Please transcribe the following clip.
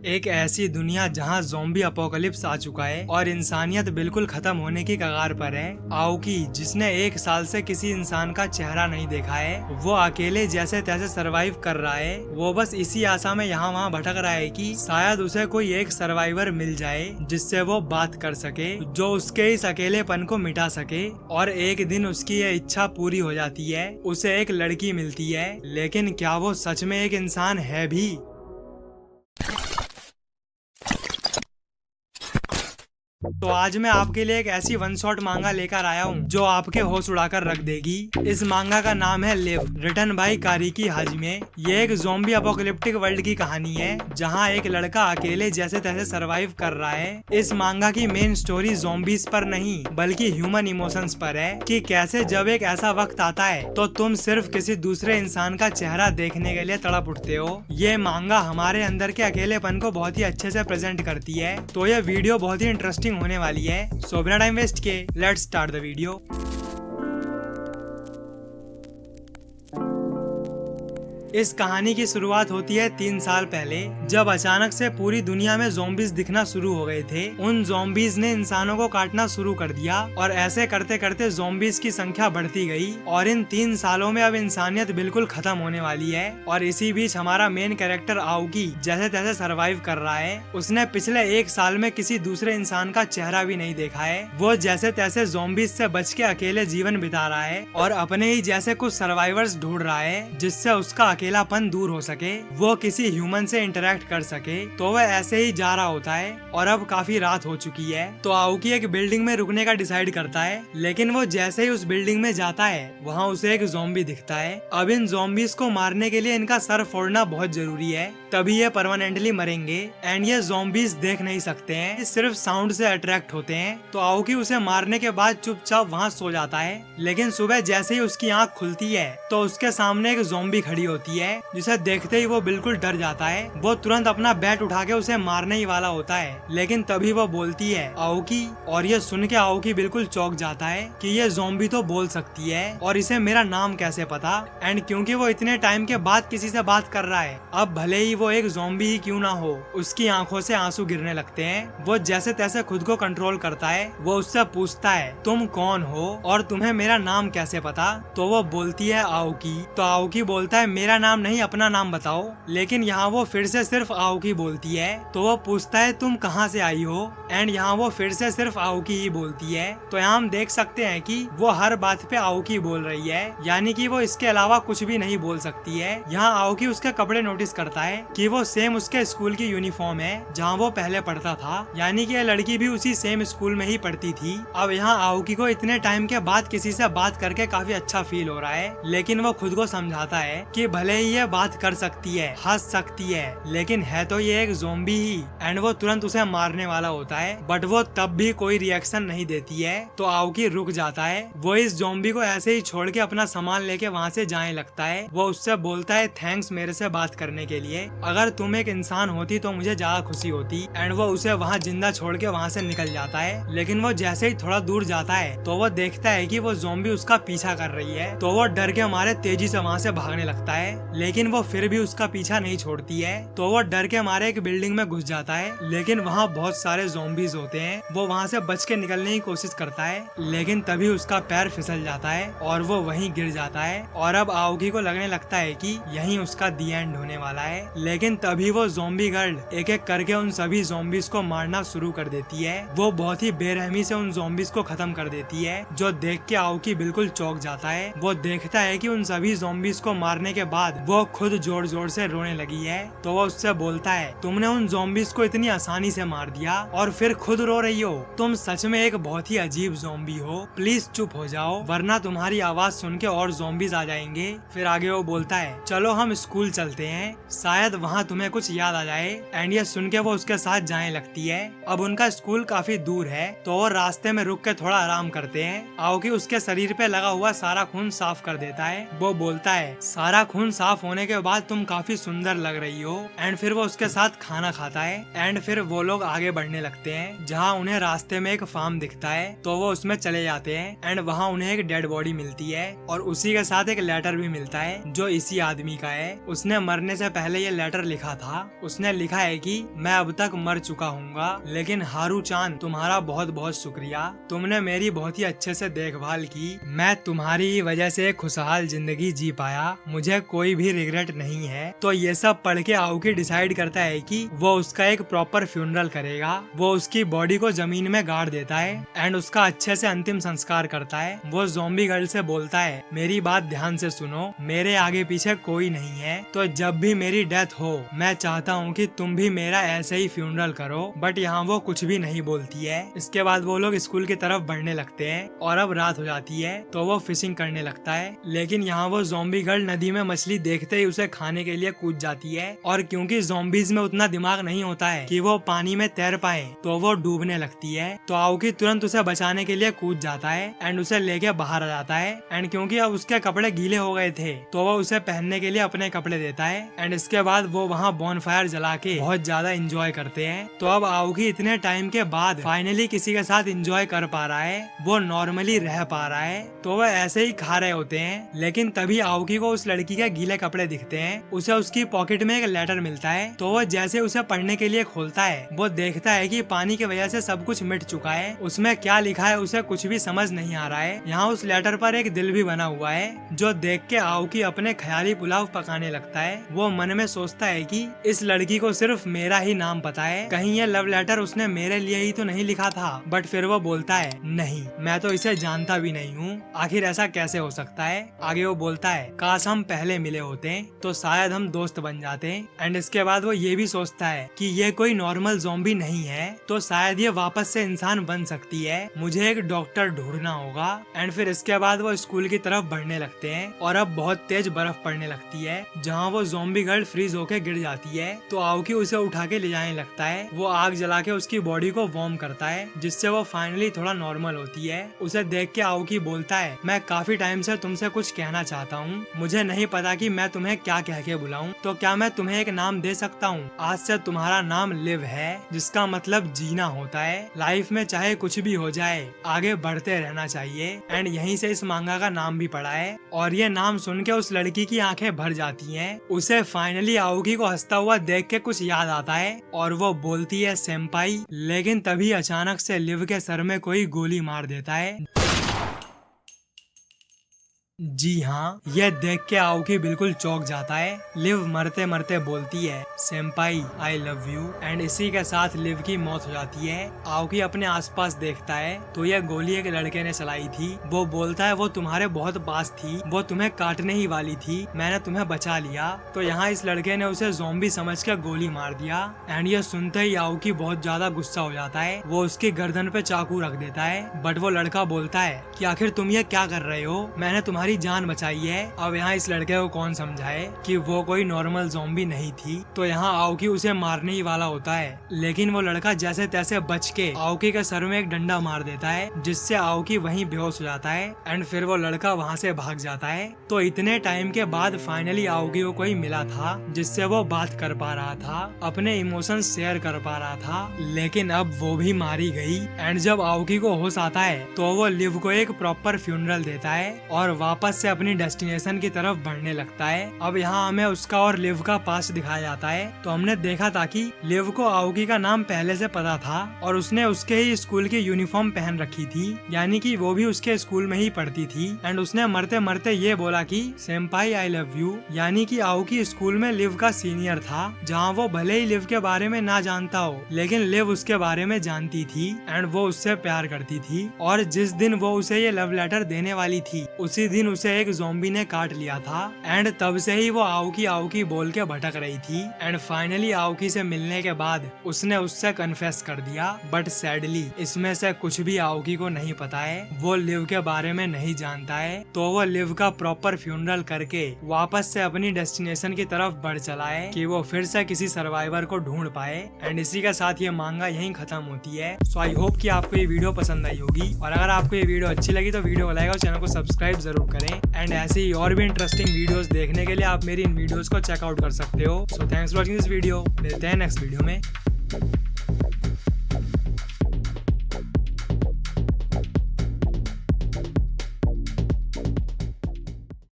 एक ऐसी दुनिया जहां ज़ॉम्बी अपोकलिप्स आ चुका है और इंसानियत बिल्कुल खत्म होने की कगार पर है। आओकी, जिसने 1 साल से किसी इंसान का चेहरा नहीं देखा है, वो अकेले जैसे तैसे सरवाइव कर रहा है। वो बस इसी आशा में यहाँ वहाँ भटक रहा है कि शायद उसे कोई एक सर्वाइवर मिल जाए जिससे वो बात कर सके, जो उसके इस अकेलेपन को मिटा सके। और एक दिन उसकी ये इच्छा पूरी हो जाती है, उसे एक लड़की मिलती है। लेकिन क्या वो सच में एक इंसान है भी? तो आज मैं आपके लिए एक ऐसी वन शॉट मांगा लेकर आया हूँ जो आपके होश उड़ाकर रख देगी। इस मांगा का नाम है लिव, रिटन बाय कारिकी हाजिमे। ये एक ज़ॉम्बी अपोकलिप्टिक वर्ल्ड की कहानी है जहाँ एक लड़का अकेले जैसे तैसे सरवाइव कर रहा है। इस मांगा की मेन स्टोरी ज़ॉम्बीज पर नहीं बल्कि ह्यूमन इमोशंस पर है कि कैसे जब एक ऐसा वक्त आता है तो तुम सिर्फ किसी दूसरे इंसान का चेहरा देखने के लिए तड़प उठते हो। ये मांगा हमारे अंदर के अकेलेपन को बहुत ही अच्छे से प्रेजेंट करती है। तो यह वीडियो बहुत ही इंटरेस्टिंग होने वाली है। सो बिना टाइम वेस्ट के लेट्स स्टार्ट द वीडियो। इस कहानी की शुरुआत होती है 3 साल पहले, जब अचानक से पूरी दुनिया में ज़ॉम्बीज दिखना शुरू हो गए थे। उन ज़ॉम्बीज ने इंसानों को काटना शुरू कर दिया और ऐसे करते करते ज़ॉम्बीज की संख्या बढ़ती गई और इन 3 सालों में अब इंसानियत बिल्कुल खत्म होने वाली है। और इसी बीच हमारा मेन कैरेक्टर आओकी जैसे तैसे सरवाइव कर रहा है। उसने पिछले 1 साल में किसी दूसरे इंसान का चेहरा भी नहीं देखा है। वो जैसे तैसे ज़ॉम्बीज से बच के अकेले जीवन बिता रहा है और अपने ही जैसे कुछ सर्वाइवर्स ढूंढ रहा है जिससे उसका अकेलापन दूर हो सके, वो किसी ह्यूमन से इंटरेक्ट कर सके। तो वह ऐसे ही जा रहा होता है और अब काफी रात हो चुकी है। तो आओकी एक बिल्डिंग में रुकने का डिसाइड करता है, लेकिन वो जैसे ही उस बिल्डिंग में जाता है वहाँ उसे एक ज़ॉम्बी दिखता है। अब इन ज़ॉम्बीज को मारने के लिए इनका सर फोड़ना बहुत जरूरी है, तभी ये परमानेंटली मरेंगे। एंड ये ज़ॉम्बीज देख नहीं सकते हैं, सिर्फ साउंड से अट्रैक्ट होते हैं। तो आओकी उसे मारने के बाद चुपचाप वहाँ सो जाता है। लेकिन सुबह जैसे ही उसकी आँख खुलती है तो उसके सामने एक ज़ॉम्बी खड़ी होती है, जिसे देखते ही वो बिल्कुल डर जाता है। वो तुरंत अपना बैट उठा के उसे मारने ही वाला होता है, लेकिन तभी वो बोलती है आओकी। और ये सुन के आओकी बिल्कुल चौंक जाता है कि ये ज़ॉम्बी तो बोल सकती है और इसे मेरा नाम कैसे पता। एंड क्योंकि वो इतने टाइम के बाद किसी से बात कर रहा है, अब भले ही वो एक ज़ॉम्बी ही क्यों ना हो, उसकी आंखों से आंसू गिरने लगते हैं। वो जैसे तैसे खुद को कंट्रोल करता है। वो उससे पूछता है तुम कौन हो और तुम्हें मेरा नाम कैसे पता। तो वो बोलती है आओकी। तो आओकी बोलता है मेरा नाम नहीं, अपना नाम बताओ। लेकिन यहाँ वो फिर से सिर्फ आओकी बोलती है। तो वो पूछता है तुम कहाँ से आई हो। एंड यहाँ वो फिर से सिर्फ आओकी ही बोलती है। तो यहाँ हम देख सकते हैं कि वो हर बात पे आओकी बोल रही है, यानी कि वो इसके अलावा कुछ भी नहीं बोल सकती है। यहाँ आओकी उसके कपड़े नोटिस करता है कि वो सेम उसके स्कूल की यूनिफॉर्म है जहाँ वो पहले पढ़ता था, यानी कि ये लड़की भी उसी सेम स्कूल में ही पढ़ती थी। अब यहाँ आओकी को इतने टाइम के बाद किसी से बात करके काफी अच्छा फील हो रहा है, लेकिन वो खुद को समझाता है कि भले ही ये बात कर सकती है, हंस सकती है, लेकिन है तो ये एक ज़ॉम्बी ही। एंड वो तुरंत उसे मारने वाला होता है, बट वो तब भी कोई रिएक्शन नहीं देती है। तो आओकी रुक जाता है। वो इस ज़ॉम्बी को ऐसे ही छोड़ के अपना सामान लेके वहाँ से जाने लगता है। वो उससे बोलता है थैंक्स मेरे से बात करने के लिए, अगर तुम एक इंसान होती तो मुझे ज्यादा खुशी होती। एंड वो उसे वहाँ जिंदा छोड़ के वहाँ से निकल जाता है। लेकिन वो जैसे ही थोड़ा दूर जाता है तो वो देखता है कि वो ज़ॉम्बी उसका पीछा कर रही है। तो वो डर के मारे तेजी से वहाँ से भागने लगता है, लेकिन वो फिर भी उसका पीछा नहीं छोड़ती है। तो वो डर के मारे एक बिल्डिंग में घुस जाता है, लेकिन वहाँ बहुत सारे ज़ॉम्बीज होते हैं। वो वहाँ से बच के निकलने की कोशिश करता है, लेकिन तभी उसका पैर फिसल जाता है और वो वहीं गिर जाता है। और अब आओकी को लगने लगता है कि यहीं उसका दी एंड होने वाला है। लेकिन तभी वो ज़ॉम्बी गर्ल एक एक करके उन सभी ज़ॉम्बीज को मारना शुरू कर देती है। वो बहुत ही बेरहमी से उन ज़ॉम्बीज को खत्म कर देती है, जो देख के आओकी बिल्कुल चौंक जाता है। वो देखता है कि उन सभी ज़ॉम्बीज को मारने के बाद वो खुद जोर जोर से रोने लगी है। तो वो उससे बोलता है तुमने उन ज़ॉम्बीज को इतनी आसानी से मार दिया और फिर खुद रो रही हो, तुम सच में एक बहुत ही अजीब ज़ॉम्बी हो, प्लीज चुप हो जाओ वरना तुम्हारी आवाज सुन के और ज़ॉम्बीज आ जाएंगे। फिर आगे वो बोलता है चलो हम स्कूल चलते हैं, शायद वहाँ तुम्हें कुछ याद आ जाए। एंड ये सुन के वो उसके साथ जाने लगती है। अब उनका स्कूल काफी दूर है, तो वो रास्ते में रुक के थोड़ा आराम करते हैं। आओकी उसके शरीर पे लगा हुआ सारा खून साफ कर देता है। वो बोलता है सारा खून साफ होने के बाद तुम काफी सुंदर लग रही हो। एंड फिर वो उसके साथ खाना खाता है। एंड फिर वो लोग आगे बढ़ने लगते हैं, जहाँ उन्हें रास्ते में एक फार्म दिखता है। तो वो उसमें चले जाते हैं। एंड वहाँ उन्हें एक डेड बॉडी मिलती है और उसी के साथ एक लेटर भी मिलता है जो इसी आदमी का है। उसने मरने से पहले ये लेटर लेटर लिखा था। उसने लिखा है कि मैं अब तक मर चुका हूँगा, लेकिन हारू-चान तुम्हारा बहुत बहुत शुक्रिया। तुमने मेरी बहुत ही अच्छे से देखभाल की। मैं तुम्हारी वजह से खुशहाल जिंदगी जी पाया। मुझे कोई भी रिग्रेट नहीं है। तो ये सब पढ़ के आउकी डिसाइड करता है कि वो उसका एक प्रॉपर फ्यूनरल करेगा। वो उसकी बॉडी को जमीन में गाड़ देता है एंड उसका अच्छे से अंतिम संस्कार करता है। वो ज़ॉम्बी गर्ल से बोलता है, मेरी बात ध्यान से सुनो, मेरे आगे पीछे कोई नहीं है, तो जब भी मेरी डेथ हो मैं चाहता हूँ कि तुम भी मेरा ऐसे ही फ्यूनरल करो। बट यहाँ वो कुछ भी नहीं बोलती है। इसके बाद वो लोग स्कूल की तरफ बढ़ने लगते हैं और अब रात हो जाती है तो वो फिशिंग करने लगता है। लेकिन यहाँ वो ज़ॉम्बी गर्ल नदी में मछली देखते ही उसे खाने के लिए कूद जाती है और क्योंकि ज़ॉम्बीज में उतना दिमाग नहीं होता है कि वो पानी में तैर पाए तो वो डूबने लगती है। तो आउकी तुरंत उसे बचाने के लिए कूद जाता है एंड उसे लेके बाहर आ जाता है। एंड क्योंकि अब उसके कपड़े गीले हो गए थे तो वो उसे पहनने के लिए अपने कपड़े देता है एंड इसके बाद वो वहाँ बॉनफायर जला के बहुत ज्यादा एंजॉय करते हैं। तो अब आउकी इतने टाइम के बाद फाइनली किसी के साथ एंजॉय कर पा रहा है, वो नॉर्मली रह पा रहा है। तो वो ऐसे ही खा रहे होते हैं, लेकिन तभी आउकी को उस लड़की के गीले कपड़े दिखते हैं। उसे उसकी पॉकेट में एक लेटर मिलता है। तो वो जैसे उसे पढ़ने के लिए खोलता है वो देखता है कि पानी की वजह से सब कुछ मिट चुका है। उसमें क्या लिखा है उसे कुछ भी समझ नहीं आ रहा है। यहाँ उस लेटर पर एक दिल भी बना हुआ है जो देख के आउकी अपने ख्याली पुलाव पकाने लगता है। वो मन में सोचता है कि इस लड़की को सिर्फ मेरा ही नाम पता है, कहीं ये लव लेटर उसने मेरे लिए ही तो नहीं लिखा था। बट फिर वो बोलता है, नहीं, मैं तो इसे जानता भी नहीं हूँ, आखिर ऐसा कैसे हो सकता है। आगे वो बोलता है, काश हम पहले मिले होते तो शायद हम दोस्त बन जाते। एंड इसके बाद वो ये भी सोचता है कि ये कोई नॉर्मल ज़ॉम्बी नहीं है, तो शायद ये वापस से इंसान बन सकती है। मुझे एक डॉक्टर ढूंढना होगा। एंड फिर इसके बाद वो स्कूल की तरफ बढ़ने लगते हैं और अब बहुत तेज बर्फ पड़ने लगती है जहाँ वो ज़ॉम्बी गर्ल फ्रीज होके गिर जाती है। तो आउकी उसे उठा के ले जाने लगता है। वो आग जला के उसकी बॉडी को वार्म करता है जिससे वो फाइनली थोड़ा नॉर्मल होती है। उसे देख के आउकी बोलता है, मैं काफी टाइम से तुमसे कुछ कहना चाहता हूँ, मुझे नहीं पता कि मैं तुम्हें क्या कह के बुलाऊं, तो क्या मैं तुम्हें एक नाम दे सकता हूँ। आज से तुम्हारा नाम लिव है, जिसका मतलब जीना होता है। लाइफ में चाहे कुछ भी हो जाए आगे बढ़ते रहना चाहिए। एंड यहीं से इस मांगा का नाम भी पड़ा है और ये नाम सुन के उस लड़की की आंखें भर जाती हैं। उसे फाइनली आउकी को हंसता हुआ देख के कुछ याद आता है और वो बोलती है, सेंपाई। लेकिन तभी अचानक से लिव के सर में कोई गोली मार देता है। जी हाँ, यह देख के आउकी बिल्कुल चौंक जाता है। लिव मरते मरते बोलती है, senpai I love you. And इसी के साथ लिव की मौत हो जाती है। आउकी अपने आसपास देखता है तो यह गोली एक लड़के ने चलाई थी। वो बोलता है, वो तुम्हारे बहुत पास थी, वो तुम्हें काटने ही वाली थी, मैंने तुम्हें बचा लिया। तो यहाँ इस लड़के ने उसे ज़ॉम्बी समझ के गोली मार दिया। एंड ये सुनते ही आउकी बहुत ज्यादा गुस्सा हो जाता है। वो उसकी गर्दन पे चाकू रख देता है। बट वो लड़का बोलता है कि आखिर तुम ये क्या कर रहे हो, मैंने तुम्हारी जान बचाई है। अब यहाँ इस लड़के को कौन समझाए कि वो कोई नॉर्मल ज़ॉम्बी नहीं थी। तो यहाँ आउकी उसे मारने ही वाला होता है, लेकिन वो लड़का जैसे तैसे बच के आउकी के सर में एक डंडा मार देता है जिससे आउकी वहीं बेहोश हो जाता है। एंड फिर वो लड़का वहाँ से भाग जाता है। तो इतने टाइम के बाद फाइनली आउकी को कोई मिला था जिससे वो बात कर पा रहा था, अपने इमोशंस शेयर कर पा रहा था। लेकिन अब वो भी मारी गई। एंड जब आउकी को होश आता है तो वो लिव को एक प्रॉपर फ्यूनरल देता है और वापस से अपनी डेस्टिनेशन की तरफ बढ़ने लगता है। अब यहाँ हमें उसका और लिव का पास्ट दिखाया जाता है। तो हमने देखा था कि लिव को आउकी का नाम पहले से पता था और उसने उसके ही स्कूल की यूनिफॉर्म पहन रखी थी, यानी कि वो भी उसके स्कूल में ही पढ़ती थी। एंड उसने मरते मरते ये बोला कि सेंपाई आई लव यू, यानी कि आउकी स्कूल में लिव का सीनियर था, जहाँ वो भले ही लिव के बारे में ना जानता हो लेकिन लिव उसके बारे में जानती थी एंड वो उससे प्यार करती थी। और जिस दिन वो उसे ये लव लेटर देने वाली थी उसी दिन उसे एक ज़ॉम्बी ने काट लिया था। एंड तब से ही वो आउकी आउकी बोल के भटक रही थी। एंड फाइनली आउकी से मिलने के बाद उसने उससे कन्फेस कर दिया। बट सैडली इसमें से कुछ भी आउकी को नहीं पता है, वो लिव के बारे में नहीं जानता है। तो वो लिव का प्रॉपर फ्यूनरल करके वापस से अपनी डेस्टिनेशन की तरफ बढ़ चला है कि वो फिर से किसी सर्वाइवर को ढूंढ पाए। एंड इसी के साथ ये मांगा यहीं खत्म होती है। सो आई होप कि आपको ये वीडियो पसंद आई होगी और अगर आपको ये वीडियो अच्छी लगी तो वीडियो को लाइक और चैनल को सब्सक्राइब जरूर करें। एंड ऐसे ही और भी इंटरेस्टिंग वीडियोस देखने के लिए आप मेरी इन वीडियोस को चेकआउट कर सकते हो। So thanks for watching this video. मिलते हैं नेक्स्ट वीडियो में।